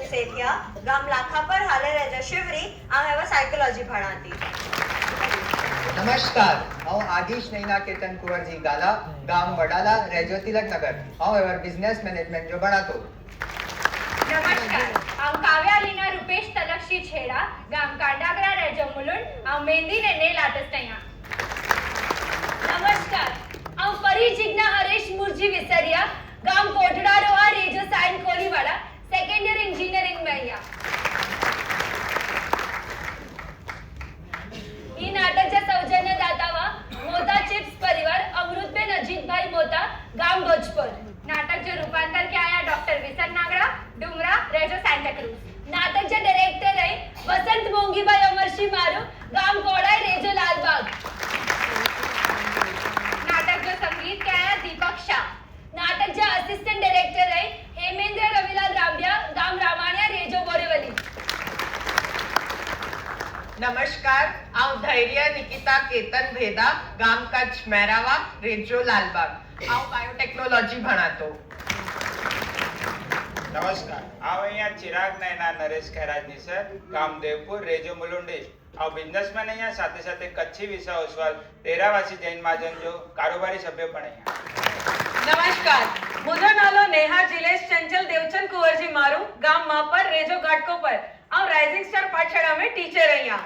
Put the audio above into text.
सेठिया गाम लाखापर हाले रेजा शिवरी हांव सायकोलॉजी भणाती। नमस्कार, हांव आदिश नैना केतन कुंवरजी गाला गाम वडाला रेजो तिलक नगर हांव एवर बिझनेस मॅनेजमेंट जो भणातो। नमस्कार, हांव काव्या लीना रुपेश तलक्षी छेड़ा गाम कांडागरा रेजो मुलुंड हांव मेहंदी ने नेल आर्टिस्ट आया। नमस्कार, हांव परी जिग्ना हरेश मुरजी विसरिया गाम कोटड़ा रोहा रेजो Sion Koliwada second year engineering में आया। ही नाटकच्या सौजन्यदाता मोता चिप्स परिवार अमृतबेन अजितभाई मोता गाम भोजपुर। नाटक जो रूपांतर के आया डॉक्टर विसन नागड़ा डुमरा रेजो सांता क्रूज। नाटक जो डायरेक्टर है वसंत मोंगीबाई अमरशी मारू गाम कोड़ाई रेजो लालबाग। नाटक जो संगीत के आया दीपक शाह। नाटक जो असिस्टेंट डायरेक्टर है हेमेंद्र रविलाल रामडिया गाम रामाणिया रेजो बोरेवली। नमस्कार, हांव धैर्य निकिता केतन भेदा गाम कच्छ मेरावा रेजो लालबाग हांव बायोटेक्नोलॉजी भणातो। नमस्कार, हांव अहिंया चिराग नैना नरेश खैराज निसर गाम देवपुर रेजो मुलुंडेश हांव बिजनेसमैन अहिंया साथे साथे कच्छी विसा ओसवाल तेरावासी जैन महाजन जो कारोबारी सभ्य पण अहिंया। नमस्कार, मुझो नालो नेहा जिलेश चंचल देवचंद कुंवरजी मारू गाम मापर रेजो घाटकोपर हांव राइजिंग स्टार पाठशाला में टीचर अहिंया।